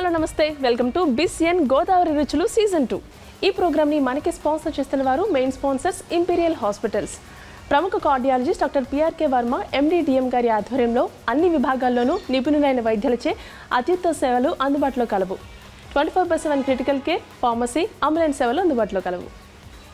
Hello నమస్తే welcome to BCN Godavari రుచులు season 2 ఈ ప్రోగ్రామ్ ని మనకి స్పాన్సర్ చేస్తున్న వారు మెయిన్ స్పాన్సర్స్ ఇంపీరియల్ హాస్పిటల్స్ ప్రముఖ cardiologist doctor PRK Varma MD DM గారి ఆధ్వర్యంలో అన్ని విభాగాల్లోనూ నిపుణులైన వైద్యులచే అత్యుత్తమ సేవలు అందుబాటులో కలవు 24/7 క్రిటికల్ కేర్ ఫార్మసీ అంబులెన్స్ సేవలు అందుబాటులో కలవు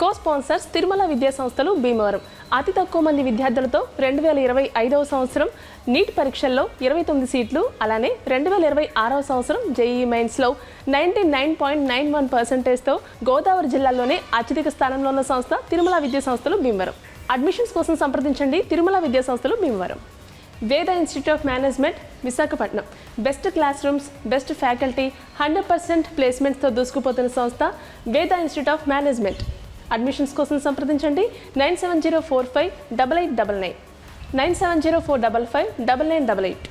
కో స్పాన్సర్స్ తిరుమల విద్యా సంస్థలు భీమవరం అతి తక్కువ మంది విద్యార్థులతో 2025వ సంవత్సరం నీట్ పరీక్షల్లో 29 సీట్లు అలానే 2026వ సంవత్సరం JEE మెయిన్స్లో 99.91%తో గోదావరి జిల్లాలోనే అత్యధిక స్థానంలో ఉన్న సంస్థ తిరుమల విద్యా సంస్థలు భీమవరం అడ్మిషన్స్ కోసం సంప్రదించండి తిరుమల విద్యా సంస్థలు భీమవరం వేద institute of management Visakhapatnam best class rooms best faculty 100% ప్లేస్మెంట్స్తో దూసుకుపోతున్న సంస్థ వేద ఇన్స్టిట్యూట్ ఆఫ్ మేనేజ్మెంట్ అడ్మిషన్స్ కోసం సంప్రదించండి 9704588899 9704559988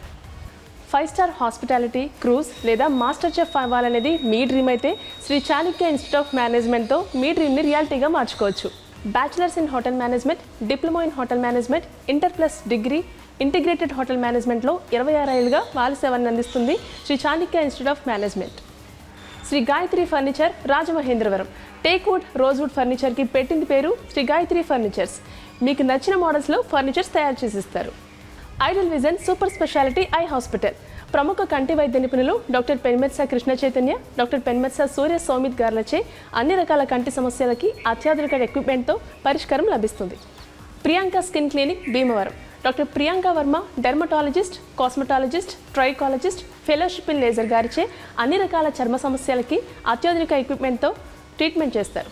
5 స్టార్ హాస్పిటాలిటీ క్రూజ్ లేదా మాస్టర్ చెఫ్ అవ్వాలనేది మీ డ్రీమ్ అయితే శ్రీ చాళుక్య ఇన్స్టిట్యూట్ ఆఫ్ మేనేజ్మెంట్తో మీ డ్రీమ్ని రియాలిటీగా మార్చుకోవచ్చు bachelors in hotel management diploma in hotel management inter plus degree integrated hotel మేనేజ్మెంట్లో 26 ఏళ్ళుగా వాళ్ళ సేవలను అందిస్తుంది Shri Chalukya institute of management Shri Gayatri furniture Rajamahendravaram teakwood rosewood ఫర్నిచర్కి పెట్టింది పేరు శ్రీ గాయత్రి ఫర్నిచర్స్ మీకు నచ్చిన మోడల్స్లో ఫర్నిచర్స్ తయారు చేసిస్తారు ideal vision super speciality eye hospital ప్రముఖ కంటి వైద్య నిపుణులు డాక్టర్ పెన్మెత్స కృష్ణ చైతన్య డాక్టర్ పెన్మెత్స సూర్య సౌమిత్ గార్లచే అన్ని రకాల కంటి సమస్యలకి అత్యాధునిక ఎక్విప్మెంట్తో పరిష్కారం లభిస్తుంది Priyanka skin clinic Bhimavaram doctor Priyanka Varma dermatologist cosmetologist trichologist fellowship in laser గారిచే అన్ని రకాల చర్మ సమస్యలకి అత్యాధునిక ఎక్విప్మెంట్తో ట్రీట్మెంట్ చేస్తారు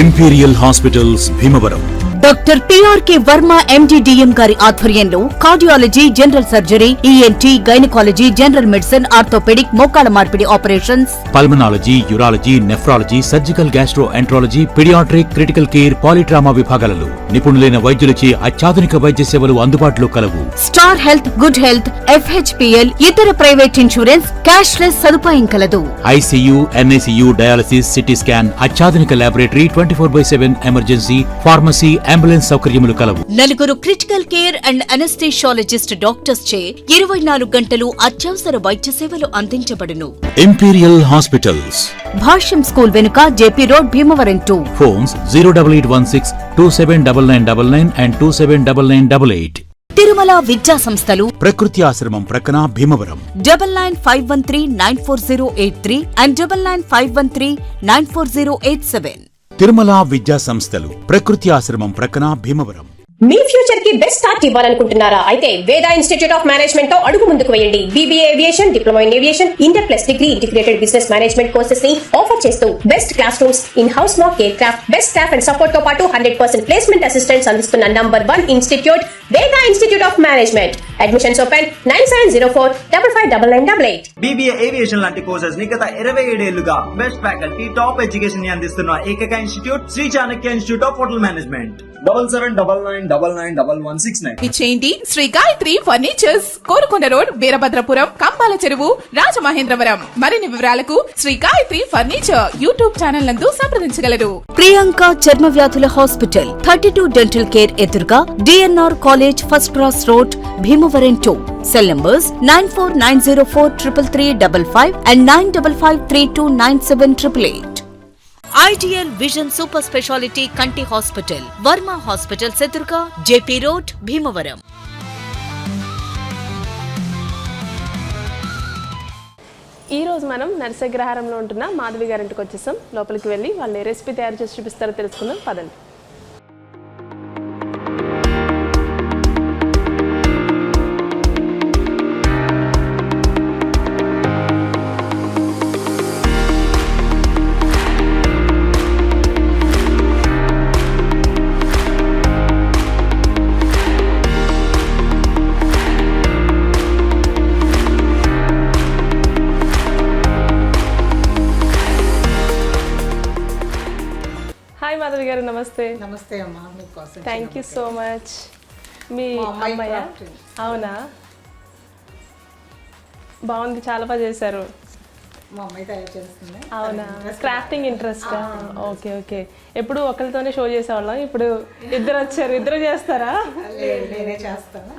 imperial hospitals Bhimavaram doctor PRK Varma MD DM గారి ఆధ్వర్యంలో cardiology general surgery ENT gynaecology general medicine orthopaedic మోకాళ్ల మార్పిడి operations pulmonology urology nephrology surgical gastroenterology paediatric critical care polytrauma విభాగాలలో నిపుణులైన వైద్యులచే అత్యాధునిక వైద్య సేవలు అందుబాటులో కలవు star health good health FHPL ఇతర ప్రైవేట్ ఇన్సూరెన్స్ క్యాష్లెస్ సదుపాయం కలదు ICU NICU dialysis CT scan అత్యాధునిక లాబొరేటరీ 24/7 ఎమర్జెన్సీ ఫార్మసీ అంబులెన్స్ సౌకర్యములు కలవు నలుగురు critical care and anaesthesiologist doctors చే 24 గంటలు అత్యవసర వైద్య సేవలు అందించబడును ఇంపీరియల్ హాస్పిటల్స్ భాష్యం స్కూల్ వెనుక JP road Bhimavaram 2 phones 08816 279999 and 279988 Tirumala విద్యా సంస్థలు ప్రకృతి ఆశ్రమం ప్రక్కన భీమవరం 9951394083 and 9951394087 తిరుమల విద్యా సంస్థలు ప్రకృతి ఆశ్రమం ప్రక్కన భీమవరం మీ ఫ్యూచర్ కి బెస్ట్ స్టార్ట్ ఇవ్వాలనుకుంటున్నారా అయితే వేద ఇన్స్టిట్యూట్ ఆఫ్ మేనేజ్మెంట్ తో అడుగు ముందుకు వేయండి BBA aviation diploma in aviation inter plus degree integrated business management courses ని ఆఫర్ చేస్తూ best class rooms in house mock air craft best staff and support తో పాటు 100% ప్లేస్మెంట్ అసిస్టెంట్స్ అందిస్తున్న #1 ఇన్స్టిట్యూట్ వేద institute of management admissions open 9704559988 BBA aviation లాంటి courses ని గత 27 ఏళ్లుగా బెస్ట్ ఫ్యాకల్టీ టాప్ ఎడ్యుకేషన్ ని అందిస్తున్న ఏకైక institute Sri Chanakya institute of hotel management 7799991169 ఇచ్చేయండి శ్రీ గాయత్రి ఫర్నిచర్స్ కోరుకొండ రోడ్ వీరభద్రపురం కంపాల చెరువు రాజమహేంద్రవరం మరిన్ని వివరాలకు Sri Gayatri furniture YouTube channel నందు సంప్రదించగలరు ప్రియాంక చర్మ వ్యాధుల హాస్పిటల్ 32 డెంటల్ కేర్ ఎదురుగా DNR college first cross road Bhimavaram 2 cell numbers 9490433355 and 9553297888 ideal vision super speciality కంటి హాస్పిటల్ వర్మ హాస్పిటల్ ఎదురుగా JP రోడ్ భీమవరం ఈరోజు మనం నరసగ్రహారంలో ఉంటున్న మాధవి గారింటికి వచ్చేసాం లోపలికి వెళ్ళి వాళ్ళు రెసిపీ తయారు చేసి చూపిస్తారో తెలుసుకుందాం పదండి హాయ్ మాధవి గారు నమస్తే నమస్తే అమ్మా మీకోసం థ్యాంక్ యూ సో మచ్ మీ అమ్మాయి అవునా బాగుంది చాలా బాగా చేశారు మా అమ్మాయి తయారు చేస్తుంది. అవునా, క్రాఫ్టింగ్ ఇంట్రెస్ట్. Okay okay. ఎప్పుడు ఒకరితోనే షో చేసేవాళ్ళం, ఇప్పుడు ఇద్దరు వచ్చారు. ఇద్దరు చేస్తారా? నేనే చేస్తాను.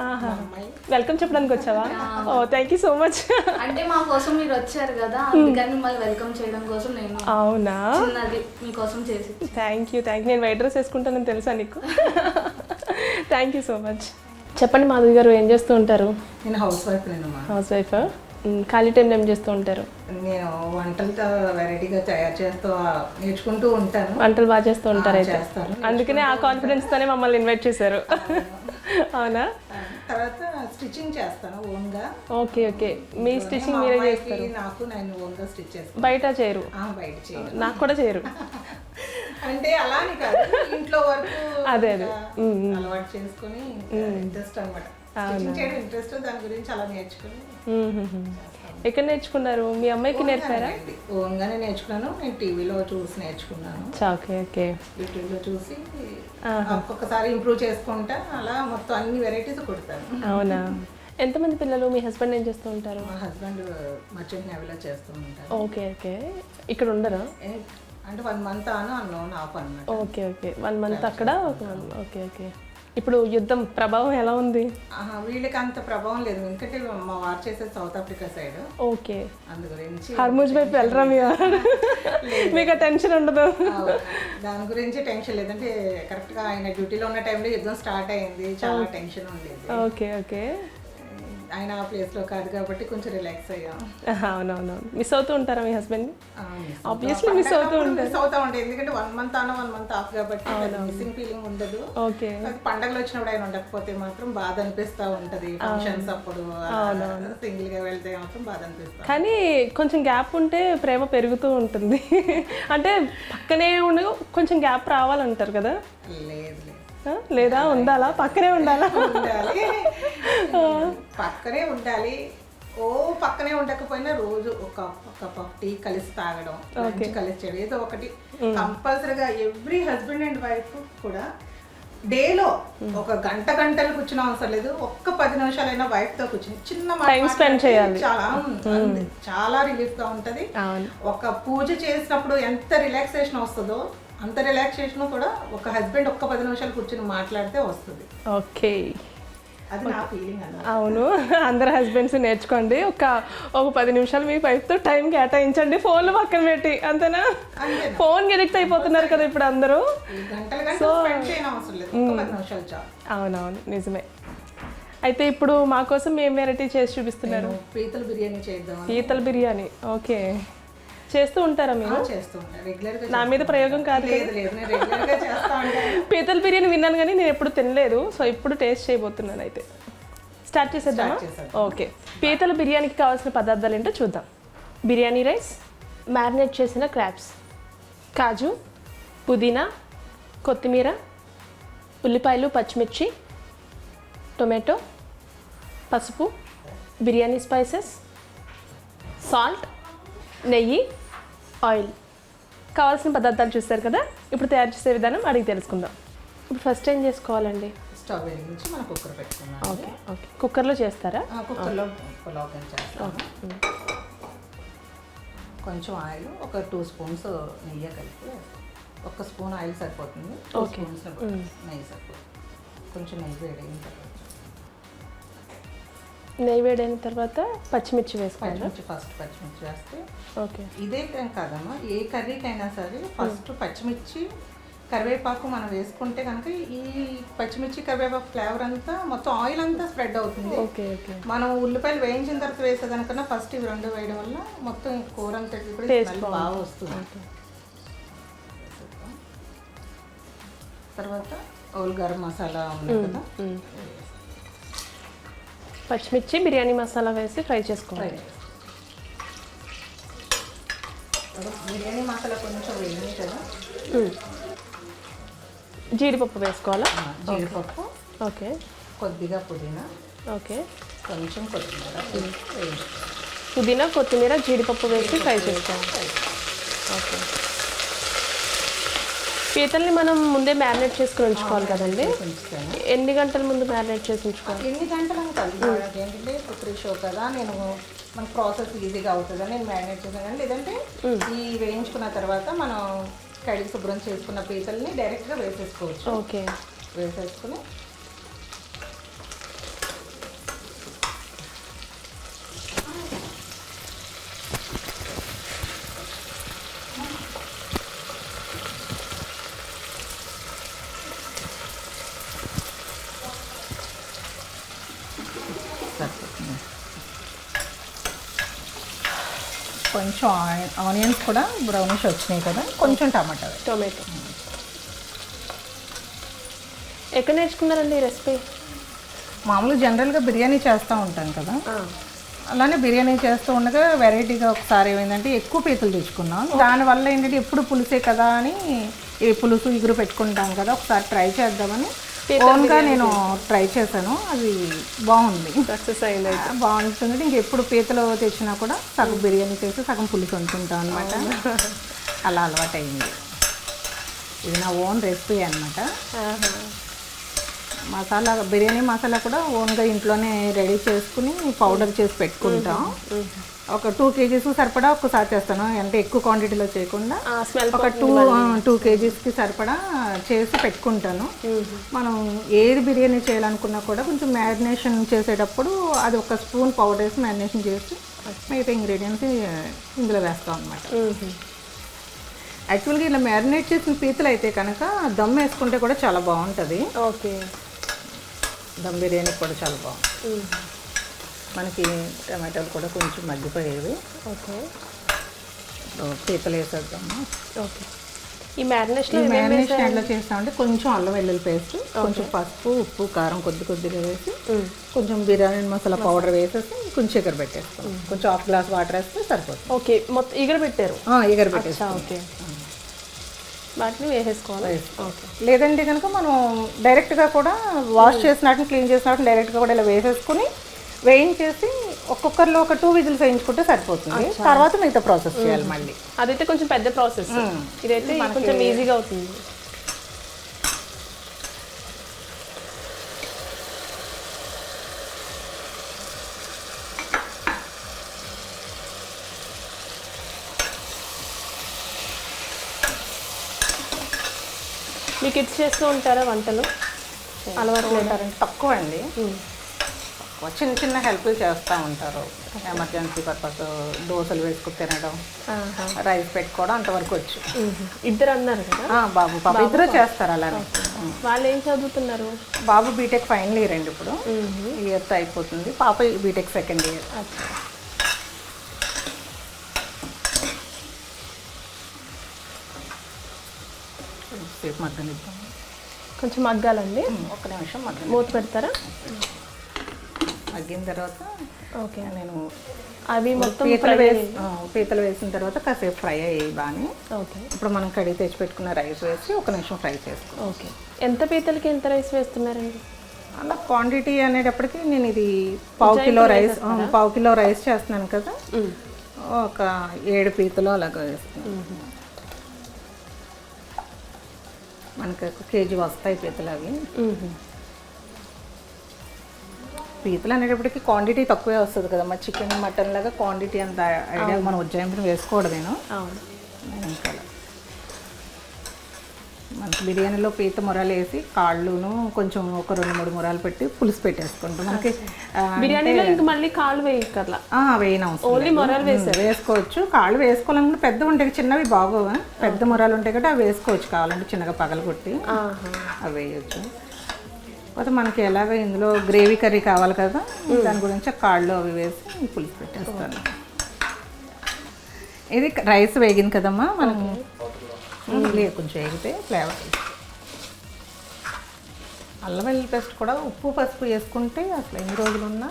వెల్కమ్ చెప్పడానికి వచ్చావా? ఓ థ్యాంక్ యూ సో మచ్. అంటే మా కోసం మీరు వచ్చారు కదా, అందుకని మిమ్మల్ని వెల్కమ్ చేయడం కోసం నేను అవునా చిన్నది మీకోసం చేసి. Thank you. నేను వైట్ డ్రెస్ వేసుకుంటానని తెలుసా నీకు? Thank you so much. చెప్పండి మాధవి గారు, ఏం చేస్తూ ఉంటారు? నేను హౌస్ వైఫ్. House wife. ఖాళీ టైంలో ఏం చేస్తూ ఉంటారు? నేను వంటలతో వెరైటీగా తయారు చేస్తూ నేర్చుకుంటూ ఉంటాను. వంటలు బాగా చేస్తూ ఉంటారు అయితే. చేస్తాను. అందుకనే ఆ కాన్ఫిడెన్స్ తోనే మమ్మల్ని ఇన్వైట్ చేశారు. అవునా? తర్వాత స్టిచ్చింగ్ చేస్తాను ఓన్గా. Okay okay. మీ స్టిచ్చింగ్ మీరే చేస్తారు? నేను ఓన్గా స్టిచ్ చేస్తాను. బయట చేయరు? బయట చేయరు. నాకు కూడా చేయరు. అంటే అలానే కాదు, ఇంట్లో వరకు అదే అలవాటు చేసుకుని ఇంట్రెస్ట్ అనమాట. స్టిచ్చింగ్ చేయడం ఇంట్రెస్ట్, దాని గురించి అలా నేర్చుకుని. ఎక్కడ నేర్చుకున్నారు? మీ అమ్మాయికి నేర్పారా? ఓన్గానే నేర్చుకున్నాను. నేను టీవీలో చూసి నేర్చుకున్నాను. Okay okay. యూట్యూబ్లో చూసి ఒక్కొక్కసారి ఇంప్రూవ్ చేసుకుంటా, అలా మొత్తం అన్ని వెరైటీస్ కుడతాను. అవునా? ఎంతమంది పిల్లలు? మీ హస్బెండ్ ఏం చేస్తూ ఉంటారు? మా హస్బెండ్ మర్చెంట్ నేవీలో చేస్తూ ఉంటారు. Okay okay. ఇక్కడ ఉండరా? అంటే 1 month అన్నోన్ ఆఫ్ అన్నమాట. Okay okay. 1 month అక్కడ. Okay okay. ఇప్పుడు యుద్ధం ప్రభావం ఎలా ఉంది? వీళ్ళకి అంత ప్రభావం లేదు, ఎందుకంటే మా వారు చేసేది సౌత్ ఆఫ్రికా సైడ్. ఓకే. అందు గురించి హార్మోజ్ వైపు వెళ్ళరా మీ వారు? మీకు టెన్షన్ ఉండదు? దాని గురించి టెన్షన్ లేదంటే కరెక్ట్గా ఆయన డ్యూటీలో ఉన్న టైంలో యుద్ధం స్టార్ట్ అయింది, చాలా టెన్షన్ ఉండేది. Okay okay. ఆయన ఆ ప్లేస్లో కాదు కాబట్టి కొంచెం రిలాక్స్ అయ్యాం. అవునవును. మిస్ అవుతూ ఉంటారా మీ హస్బెండ్? ఆబ్వియస్లీ మిస్ అవుతూ ఉంటారు. మిస్ అవుతా ఉంటాయి, ఎందుకంటే 1 month 1 month ఆఫ్ కాబట్టి మిస్సింగ్ ఫీలింగ్ ఉండదు. ఓకే. పండగలు వచ్చినప్పుడు ఆయన ఉండకపోతే మాత్రం బాధ అనిపిస్తూ ఉంటది. ఫంక్షన్స్ అప్పుడు సింగిల్ గా వెళ్తే మాత్రం బాధ అనిపిస్తుంది. కానీ కొంచెం గ్యాప్ ఉంటే ప్రేమ పెరుగుతూ ఉంటుంది. అంటే పక్కనే ఉండి కొంచెం గ్యాప్ రావాలంటారు కదా? లేదు లేదా ఉండాలా? పక్కనే ఉండాలా? ఉండాలి, పక్కనే ఉండాలి. పక్కనే ఉండకపోయినా రోజు ఒక కప్ ఆఫ్ టీ కలిసి తాగడం, కలిసి చేయడం, ఏదో ఒకటి కంపల్సరీగా. ఎవ్రీ హస్బెండ్ అండ్ వైఫ్ కూడా డేలో ఒక గంటలు కూర్చున్న అవసరం లేదు, ఒక్క 10 నిమిషాలైనా వైఫ్ తో కూర్చుని చిన్న టైం స్పెండ్ చేయాలి. చాలా రిలీఫ్ గా ఉంటది. ఒక పూజ చేసినప్పుడు ఎంత రిలాక్సేషన్ వస్తుందో అంత రిలాక్సేషన్ కూడా ఒక హస్బెండ్ ఒక్క 10 నిమిషాలు కూర్చొని మాట్లాడితే వస్తుంది. ఓకే. అది నా ఫీలింగ్ అన్నమాట. అవును, అందరు హస్బెండ్స్ నేర్చుకోండి. ఒక 10 నిమిషాలు మీ వైఫ్తో టైం కేటాయించండి, ఫోన్లు పక్కన పెట్టి. అంతేనా? ఫోన్ ఎడిక్ట్ అయిపోతున్నారు కదా ఇప్పుడు అందరూ. అవునవును, నిజమే. అయితే ఇప్పుడు మా కోసం ఏం వెరైటీ చేసి చూపిస్తున్నారు? పీతల బిర్యానీ చేద్దాం. పీతల బిర్యానీ. ఓకే. చేస్తూ ఉంటారా మీరు? నా మీద ప్రయోగం కాదు. పీతల బిర్యానీ విన్నాను కానీ నేను ఎప్పుడు తినలేదు, సో ఇప్పుడు టేస్ట్ చేయబోతున్నాను. అయితే స్టార్ట్ చేసేద్దామా? ఓకే. పీతల బిర్యానీకి కావాల్సిన పదార్థాలు ఏంటో చూద్దాం. బిర్యానీ రైస్, మ్యారినేట్ చేసిన క్రాబ్స్, కాజు, పుదీనా, కొత్తిమీర, ఉల్లిపాయలు, పచ్చిమిర్చి, టొమాటో, పసుపు, బిర్యానీ స్పైసెస్, సాల్ట్, నెయ్యి, ఆయిల్. కావాల్సిన పదార్థాలు చూస్తారు కదా. ఇప్పుడు తయారు చేసే విధానం అడిగి తెలుసుకుందాం. ఇప్పుడు ఫస్ట్ ఏం చేసుకోవాలండి? స్టవ్ వెలిగించి మనం కుక్కర్ పెట్టుకున్నాం. Okay okay. కుక్కర్లో చేస్తారా? కుక్కర్లో పులావ్ చేస్తాము. కొంచెం ఆయిల్, ఒక 2 స్పూన్స్ నెయ్యి కలిపి, 1 స్పూన్ ఆయిల్ సరిపోతుంది, 2 స్పూన్స్ నెయ్యి సరిపోతుంది. కొంచెం నెయ్యి వేడైన తర్వాత పచ్చిమిర్చి వేసుకోవాలి. ఫస్ట్ పచ్చిమిర్చి వేస్తే ఓకే. ఇదే కాదమ్మా, ఏ కర్రీకైనా సరే ఫస్ట్ పచ్చిమిర్చి కరివేపాకు మనం వేసుకుంటే కనుక ఈ పచ్చిమిర్చి కరివేపాకు ఫ్లేవర్ అంతా మొత్తం ఆయిల్ అంతా స్ప్రెడ్ అవుతుంది. Okay okay. మనం ఉల్లిపాయలు వేయించిన తర్వాత వేసేదానికన్నా ఫస్ట్ ఇవి 2 వేయడం వల్ల మొత్తం కూర అంతా బాగా వస్తుంది. తర్వాత ఓల్ గరం మసాలా ఉంది కదా, పచ్చిమిర్చి బిర్యానీ మసాలా వేసి ఫ్రై చేసుకోవాలి. బిర్యానీ మసాలా కొంచెం వేయండి కదా. జీడిపప్పు వేసుకోవాలా? జీడిపప్పు, ఓకే. కొద్దిగా పుదీనా, ఓకే. కొంచెం కొత్తిమీర, పుదీనా, కొత్తిమీర, జీడిపప్పు వేసి ఫ్రై చేసుకోవాలి. ఓకే. పీతల్ని మనం ముందే మ్యారినేట్ చేసుకుని ఉంచుకోవాలి కదండి. ఎన్ని గంటల ముందు మ్యారినేట్ చేసి ఉంచుకోవాలి? ఎన్ని గంటలు కాదు, ఏంటంటే ఇప్పుడు షో కదా, నేను మన ప్రాసెస్ ఈజీగా అవుతుందని నేను మ్యారినేట్ చేసాను. కానీ లేదంటే ఈ వేయించుకున్న తర్వాత మనం కడిగి శుభ్రం చేసుకున్న పీతల్ని డైరెక్ట్గా వేసేసుకోవచ్చు. ఓకే, వేసేసుకుని కొంచెం ఆనియన్స్ కూడా బ్రౌనిష్ వచ్చినాయి కదా, కొంచెం టొమాటో. ఎక్కడ నేర్చుకున్నారండి ఈ రెసిపీ? మామూలుగా జనరల్గా బిర్యానీ చేస్తూ ఉంటాం కదా, అలానే బిర్యానీ చేస్తూ ఉండగా వెరైటీగా ఒకసారి ఏమైందంటే ఎక్కువ పీతలు తెచ్చుకున్నాం. దానివల్ల ఏంటంటే ఎప్పుడు పులుసే కదా అని పులుసు ఇగురు పెట్టుకుంటాం కదా, ఒకసారి ట్రై చేద్దామని ఓన్గా నేను ట్రై చేశాను. అది బాగుంది, సక్సెస్ అయింది, బాగుంటుంది. ఇంకెప్పుడు పీతలు తెచ్చినా కూడా సగం బిర్యానీ చేసి సగం పులుసు వండుకుంటాం అనమాట. అలా అలవాటు అయింది. ఇది నా ఓన్ రెసిపీ అనమాట. మసాలా, బిర్యానీ మసాలా కూడా ఓన్గా ఇంట్లోనే రెడీ చేసుకుని పౌడర్ చేసి పెట్టుకుంటాం. ఒక 2 kgs సరిపడా ఒక్కసారి చేస్తాను, అంటే ఎక్కువ క్వాంటిటీలో చేయకుండా ఒక 2 kgsకి సరిపడా చేసి పెట్టుకుంటాను. మనం ఏది బిర్యానీ చేయాలనుకున్నా కూడా కొంచెం మ్యారినేషన్ చేసేటప్పుడు అది ఒక స్పూన్ పౌడర్ వేసి మ్యారినేషన్ చేసి మిగతా ఇంగ్రీడియంట్స్ ఇందులో వేస్తాం అన్నమాట. యాక్చువల్గా ఇలా మ్యారినేట్ చేసిన పీతలు అయితే కనుక దమ్ వేసుకుంటే కూడా చాలా బాగుంటుంది. ఓకే, దమ్ బిర్యానీ కూడా చాలా బాగుంటుంది. మనకి టమాటాలు కూడా కొంచెం మగ్గిపోయేవి. ఓకే, పీతలు వేసేద్దాము. ఓకే, ఈ మ్యారినేషన్ ఎట్లా చేస్తామంటే కొంచెం అల్లం వెల్లుల్లి పేస్ట్, కొంచెం పసుపు, ఉప్పు, కారం కొద్దిగా వేసి కొంచెం బిర్యానీ మసాలా పౌడర్ వేసేసి కొంచెం చక్కెర పెట్టేస్తాం. కొంచెం 1/2 గ్లాస్ వాటర్ వేస్తే సరిపోతుంది. ఓకే, మొత్తం ఈగర పెట్టారు? ఈగర పెట్టేస్తాం. ఓకే, వాటిని వేసేసుకోవాలి. ఓకే, లేదంటే కనుక మనం డైరెక్ట్గా కూడా వాష్ చేసినట్టు క్లీన్ చేసినట్టు డైరెక్ట్గా కూడా ఇలా వేసేసుకుని వేయించేసి ఒక్కొక్కరిలో ఒక 2 విజిల్స్ వేయించుకుంటే సరిపోతుంది. తర్వాత మిగతా ప్రాసెస్ చేయాలి మళ్ళీ. అదైతే కొంచెం పెద్ద ప్రాసెస్, ఇదైతే కొంచెం ఈజీగా అవుతుంది. మీ కిడ్స్ చేస్తూ ఉంటారా వంటలు? అలవాటు ఉంటారంటే తక్కువ అండి, చిన్న హెల్ప్లు చేస్తూ ఉంటారు. ఎమర్జెన్సీ పర్పస్ దోశలు వేసుకుని తినడం, రైస్ పెట్టుకోవడం అంతవరకు వచ్చు. ఇద్దరు అన్నారు కదా? బాబు పాప ఇద్దరు చేస్తారు. అలానే. వాళ్ళు ఏం చదువుతున్నారు? బాబు బీటెక్ ఫైనల్ ఇయర్ అండి, ఇప్పుడు ఇయర్తో అయిపోతుంది. పాప బీటెక్ సెకండ్ ఇయర్. సేపు మగ్గనిద్దాం, కొంచెం మగ్గాలండి. 1 నిమిషం మగ్గ, మూత పెడతారా? మగ్గిన తర్వాత ఓకే, నేను అవి మొత్తం పీతలు వేసిన తర్వాత కాసేపు ఫ్రై అయ్యి బాగానే. ఓకే, ఇప్పుడు మనం కడిగి తెచ్చి పెట్టుకున్న రైస్ వేసి 1 నిమిషం ఫ్రై చేసుకోవాలి. ఓకే, ఎంత పీతలకి ఎంత రైస్ వేస్తున్నారండి? అలా క్వాంటిటీ అనేటప్పటికి నేను ఇది పావు కిలో రైస్ చేస్తున్నాను కదా, ఒక 7 పీతలు అలాగ వేస్తున్నాను. మనకి 1 కేజీ వస్తాయి పీతలు. అవి పీతలు అనేటప్పటికి క్వాంటిటీ తక్కువే వస్తుంది కదా, మరి చికెన్ మటన్ లాగా క్వాంటిటీ అంత ఐడియా మనం ఉజ్జాయింపుని వేసుకోవడమేను. ఇంకా మనకి బిర్యానీలో పీత మురాలు వేసి కాళ్ళును కొంచెం ఒక 2-3 మురాలు పెట్టి పులుసు పెట్టేసుకుంటాం. మనకి బిర్యానీలో ఇంకా మళ్ళీ కాళ్ళు వేయక్కర్లా, వేయనవసరం, వేసుకోవచ్చు. కాళ్ళు వేసుకోవాలనుకుంటే పెద్ద ఉంటాయి, చిన్నవి బాగోవా. పెద్ద మురాలు ఉంటాయి కాబట్టి అవి వేసుకోవచ్చు, కావాలంటే చిన్నగా పగలగొట్టి అవి వేయచ్చు. కాకపోతే మనకి ఎలాగ ఇందులో గ్రేవీ కర్రీ కావాలి కదా, దాని గురించి కాళ్ళు అవి వేసి పులుసు పెట్టేస్తాను. ఇది రైస్ వేగింది కదమ్మా, మనకి కొంచెం వేగితే ఫ్లేవర్. అల్లం వెల్లుల్లి పేస్ట్ కూడా ఉప్పు పసుపు వేసుకుంటే అసలు ఎన్ని రోజులున్నా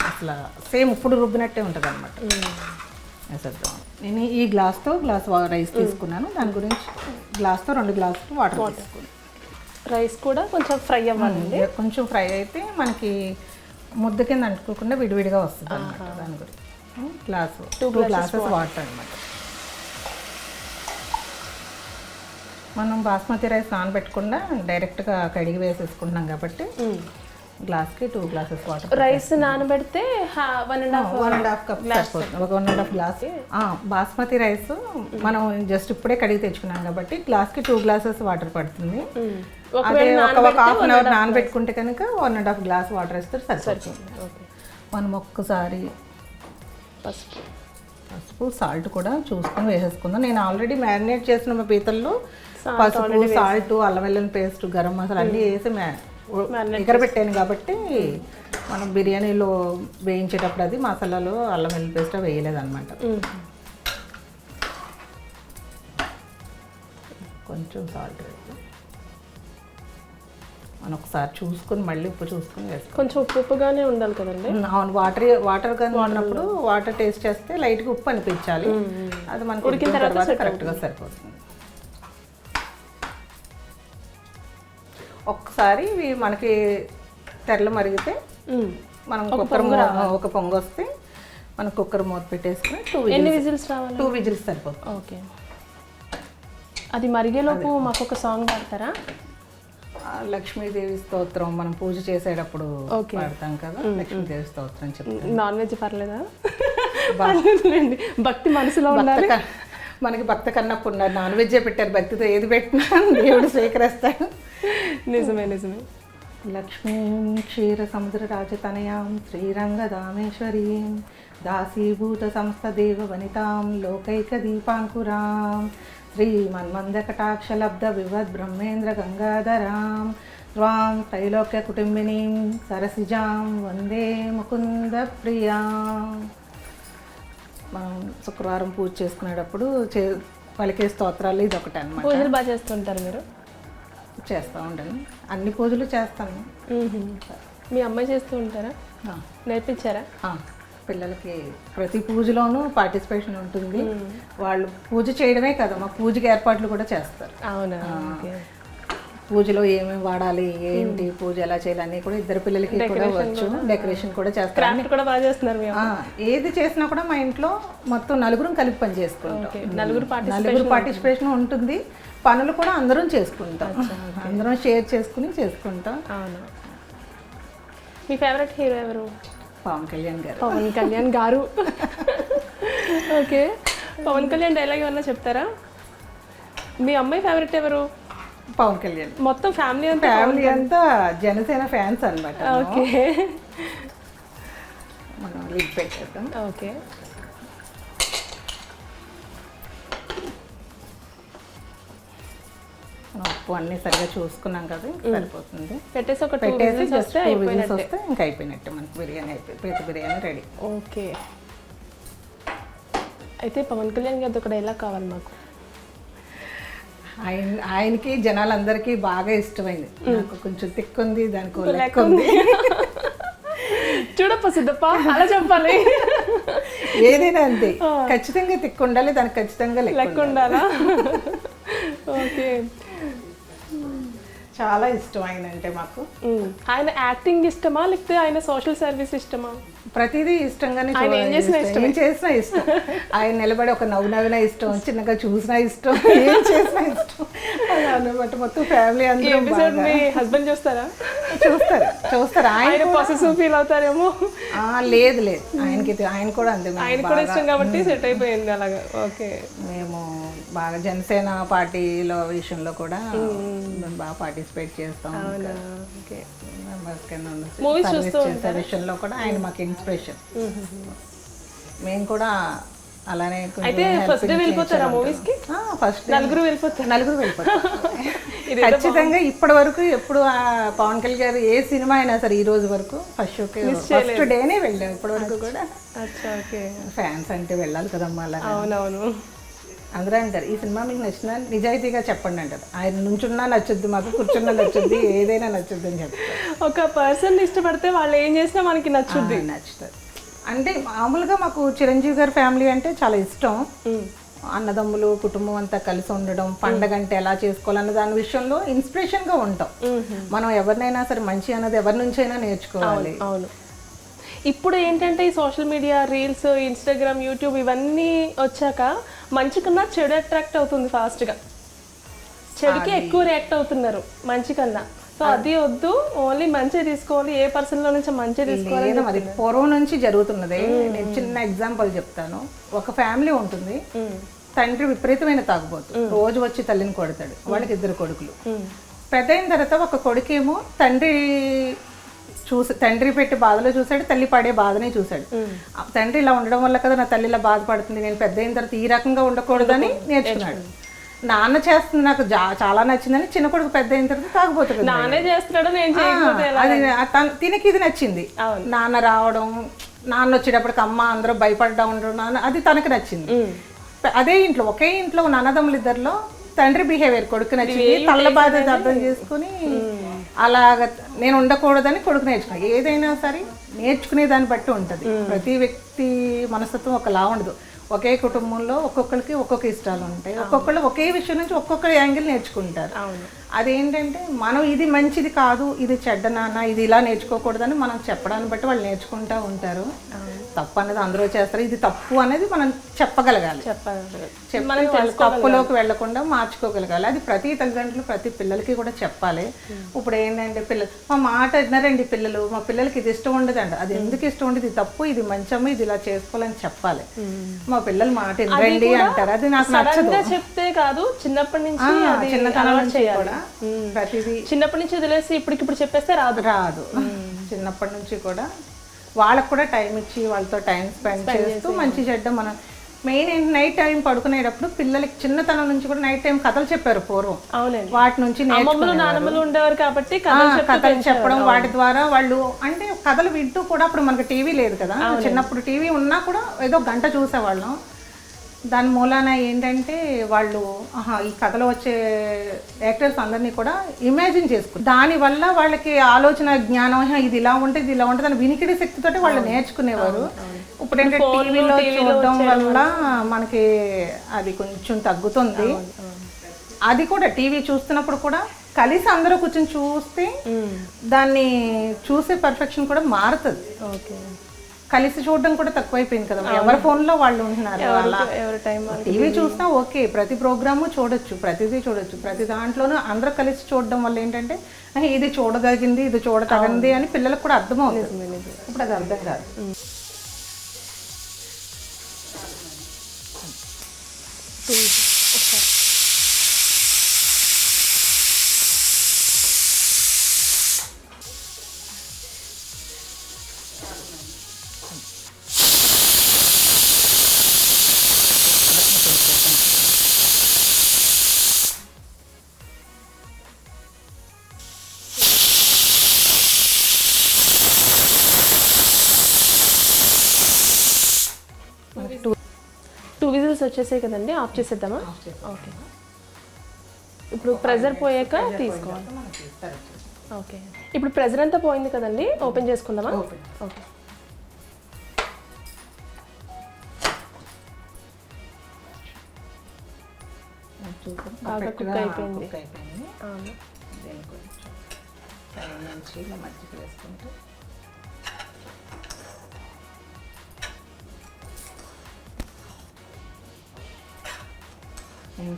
అసలు సేమ్ ఇప్పుడు రుబ్బినట్టే ఉంటుంది అనమాట. వేసేద్దాం. నేను ఈ గ్లాస్ రైస్ తీసుకున్నాను, దాని గురించి గ్లాస్తో 2 గ్లాసులు వాటర్ తీసుకున్నాను. రైస్ కూడా కొంచెం ఫ్రై అవ్వాలండి, కొంచెం ఫ్రై అయితే మనకి ముద్ద కింద అంటుకోకుండా విడివిడిగా వస్తుంది అనమాట. దాని గురించి 2 గ్లాసెస్ వాటర్ అనమాట. మనం బాస్మతి రైస్ నానబెట్టకుండా డైరెక్ట్గా కడిగి వేసేసుకుంటున్నాం కాబట్టి గ్లాస్కి 2 గ్లాసెస్ వాటర్. రైస్ నానబెడితే 1.5 కప్ సరిపోతుంది. ఒక 1.5 గ్లాస్. బాస్మతి రైస్ మనం జస్ట్ ఇప్పుడే కడిగి తెచ్చుకున్నాం కాబట్టి గ్లాస్కి 2 గ్లాసెస్ వాటర్ పడుతుంది. అదే ఒక హాఫ్ అన్ అవర్ నానబెట్టుకుంటే కనుక 1.5 గ్లాస్ వాటర్ వేస్తే సరిపోతుంది. మనం ఒక్కసారి పసుపు సాల్ట్ కూడా చూసుకొని వేసేసుకుందాం. నేను ఆల్రెడీ మ్యారినేట్ చేసిన పీతల్లో పసుపు, సాల్ట్, అల్లం వెల్లుల్లి పేస్ట్, గరం మసాలా అన్నీ వేసి ఎగరబెట్టాను కాబట్టి మనం బిర్యానీలో వేయించేటప్పుడు అది మసాలాలో అల్లం వెల్లుల్లి పేస్ట్ వేయలేదన్నమాట. కొంచెం సాల్ట్ వేసి మనం ఒకసారి చూసుకొని మళ్ళీ ఉప్పు చూసుకొని వేస్తాం. కొంచెం ఉప్పుగానే ఉండాలి కదండి. అవును, వాటర్ కానీ ఉన్నప్పుడు వాటర్ టేస్ట్ చేస్తే లైట్గా ఉప్పు అనిపించాలి. అది మనకు ఉడికిన తర్వాత కరెక్ట్గా సరిపోతుంది. ఒక్కసారి మనకి తెరలు మరిగితే మనం ఒక పొంగు వస్తే మనం కుక్కర్ మూత పెట్టేసుకుని 2 విజిల్స్ రావాలి. 2 విజిల్స్ సరిపోతుంది. ఓకే. అది మరిగేలోపు మాకు ఒక సాంగ్ పాడతారా? లక్ష్మీదేవి స్తోత్రం మనం పూజ చేసేటప్పుడు పాడతాం కదా, లక్ష్మీదేవి స్తోత్రం చెప్తాం. నాన్ వెజ్ పర్లేదా? భక్తి మనసులో ఉండాలి. మనకి భక్తి కన్నప్పుడు నాన్ వెజ్జే పెట్టారు, భక్తితో ఏది పెట్టినా దేవుడు స్వీకరిస్తాడు. నిజమే నిజమే. లక్ష్మీం క్షీర సముద్ర రాజతనయాం శ్రీరంగదామేశ్వరీం దాసీభూత సంస్థ దేవ వనితాం లోకైక దీపాంకురాం శ్రీమన్మందకటాక్షలబ్ధ వివద్ బ్రహ్మేంద్ర గంగాధరాం త్వాం త్రైలోక్య కుటుంబినీం సరసిజాం వందే ముకుంద ప్రియాం. మనం శుక్రవారం పూజ చేసుకునేటప్పుడు పలికే స్తోత్రాలు ఇది ఒకటి అన్నమాట. పూజలు బాగా చేస్తుంటారు మీరు? చేస్తూ ఉంటాను, అన్ని పూజలు చేస్తాను. మీ అమ్మాయి చేస్తూ ఉంటారా? నేర్పించారా? పిల్లలకి ప్రతి పూజలోనూ పార్టిసిపేషన్ ఉంటుంది. వాళ్ళు పూజ చేయడమే కదా, మా పూజకి ఏర్పాట్లు కూడా చేస్తారు. అవునా? పూజలో ఏమేమి వాడాలి, ఏంటి, పూజ ఎలా చేయాలి అన్నీ కూడా ఇద్దరు పిల్లలకి కూడా వచ్చు. డెకరేషన్ కూడా చేస్తారు. ఏది చేసినా కూడా మా ఇంట్లో మొత్తం నలుగురం కలిపి పని చేసుకుంటాం. నలుగురు పార్టిసిపేషన్ ఉంటుంది. పనులు కూడా అందరం చేసుకుంటాం, అందరం షేర్ చేసుకుని చేసుకుంటాం. అవును. మీ ఫేవరెట్ హీరో ఎవరు? పవన్ కళ్యాణ్ గారు. పవన్ కళ్యాణ్ గారు. ఓకే. పవన్ కళ్యాణ్ డైలాగ్ ఏమన్నా చెప్తారా? మీ అమ్మాయి ఫేవరెట్ ఎవరు? పవన్ కళ్యాణ్. మొత్తం ఫ్యామిలీ అంతా జనసేన ఫ్యాన్స్ అన్నమాట. ఓకే. మనం లిడ్ పెట్టేద్దాం. ఓకే. ఉప్పు అన్నీ సరిగా చూసుకున్నాం కదా, సరిపోతుంది. పెట్టేసి ఒక జస్ట్ 2 విజిల్స్ వస్తే ఇంకా అయిపోయినట్టు, మనకి బిర్యానీ అయిపోయి ప్రీతి బిర్యానీ రెడీ. ఓకే. అయితే పవన్ కళ్యాణ్ గారిది ఒక డైలాగ్ కావాలి మాకు. ఆయనకి జనాలందరికీ బాగా ఇష్టమైంది. నాకు కొంచెం తిక్కుంది, దానికి లెక్క ఉంది. చూడప్ప సిద్ధప్ప అలా చెప్పాలి. ఏదైనా అంతే, ఖచ్చితంగా తిక్కు ఉండాలి, దానికి ఖచ్చితంగా లెక్క ఉండాలా? ఓకే. చాలా ఇష్టం ఆయన అంటే మాకు. ఆయన యాక్టింగ్ ఇష్టమా లేకపోతే ఆయన సోషల్ సర్వీస్ ఇష్టమా? ప్రతిదీ ఇష్టంగానే, ఏం చేసినా ఇష్టం. ఆయన నిలబడి ఒక నవ్వునా ఇష్టం, చిన్నగా చూసినా ఇష్టం, ఏం చేసినా ఇష్టం అలా అన్నమాట. మొత్తం ఫ్యామిలీ అందరూ. మీ హస్బెండ్ చూస్తారా? చూస్తారు. ఆయన పాజిటివ్ ఫీల్ అవుతారేమో. లేదు, ఆయన కూడా అంతే. ఆయన కూడా ఇష్టం కాబట్టి సెట్ అయిపోయింది అలాగా. ఓకే. మేము బాగా జనసేన పార్టీలో విషయంలో కూడా మేము బాగా పార్టిసిపేట్ చేస్తాం. మూవీస్ చూస్తూ చేసే విషయంలో కూడా ఆయన మాకు ఇన్స్పిరేషన్. మేము కూడా అలానే ఫస్ట్ వెళ్ళిపోతారా మూవీస్ కి? ఫస్ట్ నలుగురు వెళ్ళిపోతారు. ఖచ్చితంగా ఇప్పటి వరకు ఎప్పుడు పవన్ కళ్యాణ్ గారు ఏ సినిమా అయినా సరే ఈ రోజు వరకు ఫస్ట్ డేనే వెళ్ళాం ఇప్పటి వరకు కూడా. ఫ్యాన్స్ అంటే వెళ్ళాలి కదమ్మా అలా. అవునవును. అందరూ అంటారు ఈ సినిమా మీకు నచ్చిందా, నిజాయితీగా చెప్పండి అంటారు. ఆయన నుంచున్నా నచ్చుద్ది, మాకు కూర్చున్నా నచ్చుద్ది, ఏదైనా నచ్చుద్ది అని చెప్తారు. ఒక పర్సన్ ఇష్టపడితే వాళ్ళు ఏం చేసినా మనకి నచ్చుద్ది. నచ్చుతుంది అంటే మామూలుగా మాకు చిరంజీవి గారి ఫ్యామిలీ అంటే చాలా ఇష్టం. అన్నదమ్ములు కుటుంబం అంతా కలిసి ఉండడం, పండగ అంటే ఎలా చేసుకోవాలన్న దాని విషయంలో ఇన్స్పిరేషన్గా ఉంటాం. మనం ఎవరినైనా సరే మంచి అన్నది ఎవరి నుంచి అయినా నేర్చుకోవాలి. అవును. ఇప్పుడు ఏంటంటే ఈ social media, reels, Instagram, YouTube ఇవన్నీ వచ్చాక మంచి కన్నా చెడు అట్రాక్ట్ అవుతుంది ఫాస్ట్గా. చెడుకి ఎక్కువ రియాక్ట్ అవుతున్నారు మంచి కన్నా. సో అది వద్దు, ఓన్లీ మంచి తీసుకోవాలి, ఏ పర్సన్ లో నుంచి మంచి తీసుకోవాలి. అది పూర్వం నుంచి జరుగుతున్నది. నేను చిన్న ఎగ్జాంపుల్ చెప్తాను. ఒక ఫ్యామిలీ ఉంటుంది, తండ్రి విపరీతమైన తాగుబోతు, రోజు వచ్చి తల్లిని కొడతాడు. వాళ్ళకి 2 కొడుకులు. పెద్ద అయిన తర్వాత ఒక కొడుకేమో తండ్రి పెట్టి బాధలో చూశాడు, తల్లి పడే బాధనే చూశాడు. తండ్రి ఇలా ఉండడం వల్ల కదా నా తల్లి ఇలా బాధపడుతుంది, నేను పెద్ద అయిన తర్వాత ఈ రకంగా ఉండకూడదని నేర్చుకున్నాడు. నాన్న చేస్తుంది నాకు చాలా నచ్చిందని చిన్న కొడుకు పెద్ద అయిన తర్వాత తాగుబోతుంది. అది తినకి ఇది నచ్చింది. నాన్న రావడం, నాన్న వచ్చేటప్పటికి అమ్మ అందరూ భయపడ్డా ఉండడం, నాన్న అది తనకి నచ్చింది. అదే ఇంట్లో ఒకే ఇంట్లో అన్నదమ్ములు ఇద్దరిలో తండ్రి బిహేవియర్ కొడుకు నచ్చింది. తల్ల బాధ అర్థం చేసుకుని అలాగ నేను ఉండకూడదని కొడుకు నేర్చుకున్నాను. ఏదైనా సరే నేర్చుకునే దాన్ని బట్టి ఉంటుంది. ప్రతి వ్యక్తి మనస్తత్వం ఒకలా ఉండదు. ఒకే కుటుంబంలో ఒక్కొక్కరికి ఒక్కొక్క ఇష్టాలు ఉంటాయి. ఒక్కొక్కళ్ళు ఒకే విషయం నుంచి ఒక్కొక్క యాంగిల్ నేర్చుకుంటారు. అదేంటంటే మనం ఇది మంచిది కాదు, ఇది చెడ్డ నాన్న, ఇది ఇలా నేర్చుకోకూడదని మనం చెప్పడాన్ని బట్టి వాళ్ళు నేర్చుకుంటూ ఉంటారు. తప్పు అనేది అందరూ చేస్తారు, ఇది తప్పు అనేది మనం చెప్పగలగాలి. తప్పులోకి వెళ్లకుండా మార్చుకోగలగాలి. అది ప్రతి తల్లిదండ్రులు ప్రతి పిల్లలకి కూడా చెప్పాలి. ఇప్పుడు ఏంటంటే పిల్లలు మా మాట విన్నారండి, పిల్లలు మా పిల్లలకి ఇది ఇష్టం ఉండదండి, అది ఎందుకు ఇష్టం ఉండదు, ఇది తప్పు, ఇది మంచమ్మ, ఇది ఇలా చేసుకోవాలని చెప్పాలి. మా పిల్లలు మాట వినరండి అంటారు, అది నాకు నచ్చదు. చెప్తే కాదు, చిన్నప్పటి నుంచి చిన్నతనం నుంచి కూడా ప్రతిదీ చిన్నప్పటి నుంచి వదిలేసి ఇప్పటికిప్పుడు చెప్పేస్తే రాదు. చిన్నప్పటి నుంచి కూడా వాళ్ళకు కూడా టైం ఇచ్చి వాళ్ళతో టైం స్పెండ్ చేస్తూ మంచి చెడ్డ మనం మెయిన్ ఏంటి నైట్ టైం పడుకునేటప్పుడు పిల్లలకి చిన్నతనం నుంచి కూడా నైట్ టైం కథలు చెప్పారు పూర్వం. వాటి నుంచి ఉండేవారు కాబట్టి కథలు చెప్పడం, వాటి ద్వారా వాళ్ళు అంటే కథలు వింటూ కూడా అప్పుడు మనకు టీవీ లేదు కదా, చిన్నప్పుడు టీవీ ఉన్నా కూడా ఏదో గంట చూసేవాళ్ళం. దాని మూలాన ఏంటంటే వాళ్ళు ఈ కథలో వచ్చే యాక్టర్స్ అందరినీ కూడా ఇమాజిన్ చేసుకుంటారు. దానివల్ల వాళ్ళకి ఆలోచన జ్ఞానం, ఇది ఇలా ఉంటుంది ఇది ఇలా ఉంటుంది అని వినికిడి శక్తితోటి వాళ్ళు నేర్చుకునేవారు. ఇప్పుడు ఏంటంటే టీవీలో చూడడం వల్ల మనకి అది కొంచెం తగ్గుతుంది. అది కూడా టీవీ చూస్తున్నప్పుడు కూడా కలిసి అందరూ కూర్చొని చూస్తే దాన్ని చూసే పర్ఫెక్షన్ కూడా మారుతుంది. కలిసి చూడడం కూడా తక్కువైపోయింది కదా, ఎవరి ఫోన్లో వాళ్ళు ఉంటున్నారు. అలా టీవీ చూసినా ఓకే, ప్రతి ప్రోగ్రాము చూడొచ్చు, ప్రతిదీ చూడొచ్చు, ప్రతి దాంట్లోనూ అందరూ కలిసి చూడడం వల్ల ఏంటంటే ఇది చూడదగింది, ఇది చూడతగింది అని పిల్లలకు కూడా అర్థమవుతుంది. ఇప్పుడు అది అర్థం కాదు. టూ విజిల్స్ వచ్చేసాయి కదండి, ఆఫ్ చేసేద్దామా? ఓకే, ఇప్పుడు ప్రెజర్ పోయాక తీసుకోవాలి. ఓకే, ఇప్పుడు ప్రెజర్ అంతా పోయింది కదండి, ఓపెన్ చేసుకుందామా? ఓకే, బాగా కుక్ అయిపోయింది.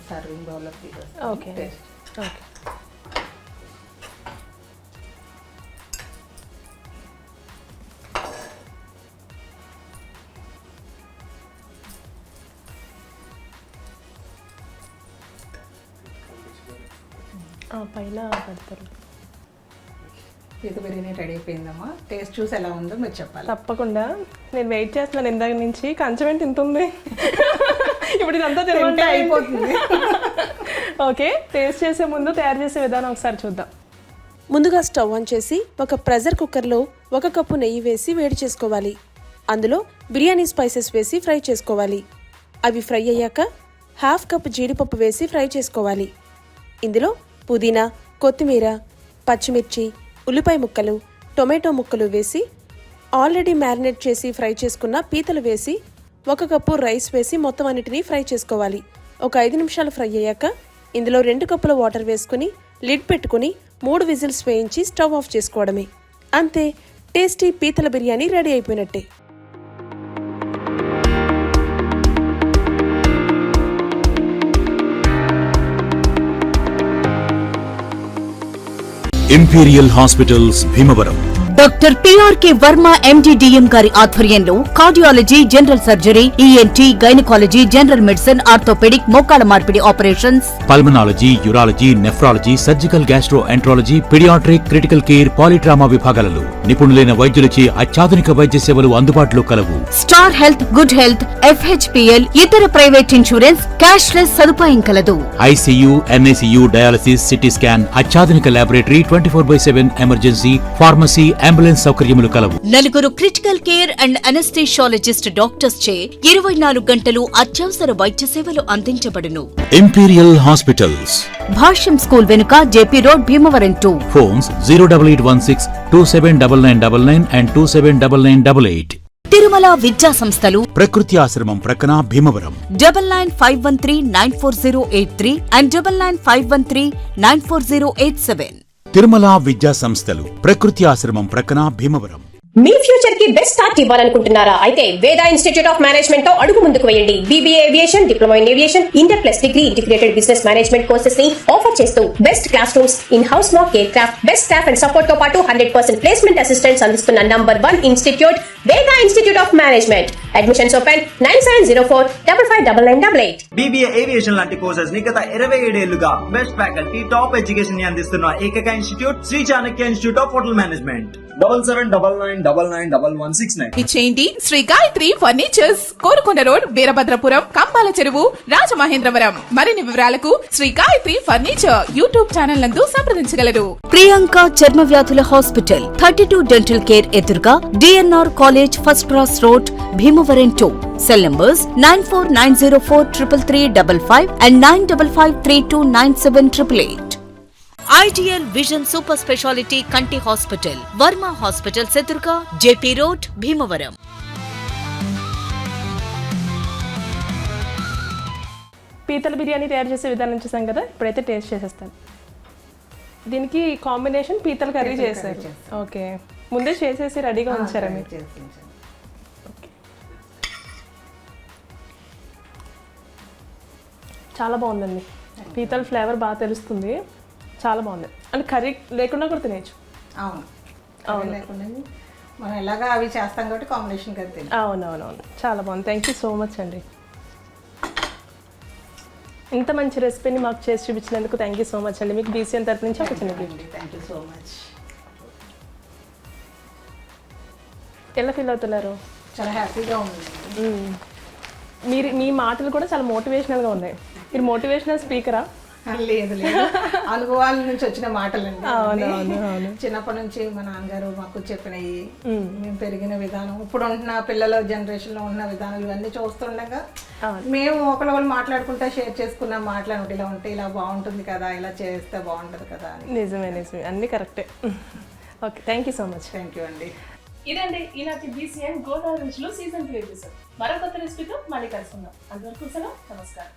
సర్వింగ్ బౌల్లో తీసేస్తాను. ఓకే ఓకే, పైన పెడతారు. ఇది బిర్యానీ రెడీ అయిపోయిందమ్మా, టేస్ట్ చూసి ఎలా ఉందో మీరు చెప్పాలి. తప్పకుండా, నేను వెయిట్ చేస్తున్నాను ఇందాక నుంచి. కంచం ఏంటి ఇంత ఉంది, ఇప్పుడు ఇదంతా తినమంటే అయిపోతుంది. ఓకే, టేస్ట్ చేసే ముందు తయారు చేసే విధానం ఒకసారి చూద్దాం. ముందుగా స్టవ్ ఆన్ చేసి ఒక ప్రెషర్ కుక్కర్లో 1 కప్పు నెయ్యి వేసి వేడి చేసుకోవాలి. అందులో బిర్యానీ స్పైసెస్ వేసి ఫ్రై చేసుకోవాలి. అవి ఫ్రై అయ్యాక 1/2 కప్ జీడిపప్పు వేసి ఫ్రై చేసుకోవాలి. ఇందులో పుదీనా, కొత్తిమీర, పచ్చిమిర్చి, ఉల్లిపాయ ముక్కలు, టొమాటో ముక్కలు వేసి ఆల్రెడీ మ్యారినేట్ చేసి ఫ్రై చేసుకున్న పీతలు వేసి 1 కప్పు రైస్ వేసి మొత్తం అన్నిటినీ ఫ్రై చేసుకోవాలి. ఒక 5 నిమిషాలు ఫ్రై అయ్యాక ఇందులో 2 కప్పుల వాటర్ వేసుకుని లిడ్ పెట్టుకుని 3 విజిల్స్ వేయించి స్టవ్ ఆఫ్ చేసుకోవడమే. అంతే, టేస్టీ పీతల బిర్యానీ రెడీ అయిపోయినట్టే. Imperial hospitals Bhimavaram. Doctor PRK Varma MD DM గారి ఆధ్వర్యంలో cardiology, general surgery, ENT, gynaecology, general medicine, orthopaedic, మోకాళ్ల మార్పిడి operations, pulmonology, urology, nephrology, surgical gastroenterology, paediatric, critical care, polytrauma విభాగాలలో నిపుణులైన వైద్యులచే అత్యాధునిక వైద్య సేవలు అందుబాటులో కలవు. Star health, good health, FHPL, ఇతర ప్రైవేట్ ఇన్సూరెన్స్, క్యాష్లెస్ సదుపాయం కలదు. ICU, NICU, dialysis, CT scan, అత్యాధునిక ల్యాబొరేటరీ, 24/7 ఎమర్జెన్సీ, ఫార్మసీ, అంబులెన్స్ సౌకర్యములు కలవు. నలుగురు క్రిటికల్ కేర్ అండ్ అనస్థిషియాలజిస్ట్ డాక్టర్స్ చే 24 గంటలు అత్యవసర వైద్య సేవలు అందించబడును. ఇంపీరియల్ హాస్పిటల్స్, భాష్యం స్కూల్ వెనుక JP road, Bhimavaram 2. Phones 08816 279999 and 279988. Tirumala విద్యా సంస్థలు, ప్రకృతి ఆశ్రమం ప్రక్కన భీమవరం. 9951394083 and 9951394087. తిరుమల విద్యా సంస్థలు, ప్రకృతి ఆశ్రమం ప్రక్కన భీమవరం. మీ ఫ్యూచర్ కి బెస్ట్ స్టార్ట్ ఇవ్వాలనుకుంటున్నారా? అయితే వేద ఇన్స్టిట్యూట్ ఆఫ్ మేనేజ్మెంట్ తో అడుగు ముందుకు వేయండి. BBA aviation, diploma in aviation, inter plus degree integrated business management courses ని ఆఫర్ చేస్తూ best class rooms, in house mock air craft, best staff and support తో పాటు 100% ప్లేస్మెంట్ అసిస్టెంట్స్ అందిస్తున్న నంబర్ 1 ఇన్స్టిట్యూట్ వేద institute of management. Admissions open 9704559988. BBA aviation లాంటి courses ని గత 27 ఏళ్లుగా బెస్ట్ ఫ్యాకల్టీ, టాప్ ఎడ్యుకేషన్ ని అందిస్తున్న ఏకైక institute Sri Chanakya institute of hotel management. 7799991169. ఇచ్చేయండి శ్రీ గాయత్రి ఫర్నిచర్స్, కోరుకొండ రోడ్, వీరభద్రపురం, కంబాల చెరువు, రాజమహేంద్రవరం. మరిన్ని వివరాలకు Sri Gayatri furniture YouTube channel నందు సంప్రదించగలరు. ప్రియాంక చర్మ వ్యాధుల హాస్పిటల్, 32 డెంటల్ కేర్ ఎదురుగా, DNR college, first cross road, Bhimavaram 2. Cell numbers 9490433355 and 9553297888. Ideal vision super speciality కంటి హాస్పిటల్, వర్మ హాస్పిటల్ ఎదురుగా, జేపీ రోడ్, భీమవరం. పీతల బిర్యానీ తయారు చేసే విధానం చూసాం కదా, ఇప్పుడైతే టేస్ట్ చేసేస్తాను. దీనికి కాంబినేషన్ పీతల కర్రీ చేశారు. ఓకే, ముందే చేసేసి రెడీగా ఉంచారా మీరు? చాలా బాగుందండి. పీతల ఫ్లేవర్ బాగా తెలుస్తుంది, చాలా బాగుంది. అంటే కర్రీ లేకుండా కూడా తినేయచ్చు. అవును, లేకుండా మనం ఎలాగా అవి చేస్తాం కాబట్టి కాంబినేషన్ కర్రీ. అవునవునవును, చాలా బాగుంది. థ్యాంక్ యూ సో మచ్ అండి. ఇంత మంచి రెసిపీని మాకు చేసి చూపించినందుకు థ్యాంక్ యూ సో మచ్ అండి. మీకు BCN తరపు నుంచి ఒక చిన్న gift. Thank you so much. ఎలా ఫీల్ అవుతున్నారు? చాలా హ్యాపీగా ఉంది. మీ మాటలు కూడా చాలా మోటివేషనల్గా ఉన్నాయి. మీరు మోటివేషనల్ స్పీకరా? లేదు లేదు, అనుభవాల నుంచి వచ్చిన మాటలండి. అవును. చిన్నప్పటి నుంచి మా నాన్నగారు మాకు చెప్పినవి, మేము పెరిగిన విధానం, ఇప్పుడు ఉంటున్న పిల్లల జనరేషన్ లో ఉన్న విధానం, ఇవన్నీ చూస్తుండగా మేము ఒకళ్ళు మాట్లాడుకుంటా షేర్ చేసుకున్న మాట్లాడుకుంటే ఇలా ఉంటే ఇలా బాగుంటుంది కదా, ఇలా చేస్తే బాగుంటుంది కదా అని. నిజమే అన్ని కరెక్టే. Okay, thank you so much. Thank you అండి. ఇదండి ఈనాటి BCN గోదావరి రుచులు సీజన్ 3 ఎపిసోడ్. మరో కొత్త రెసిపీతో మళ్ళీ కలుసుకుందాం. అంతవరకు సెలవు, నమస్కారం.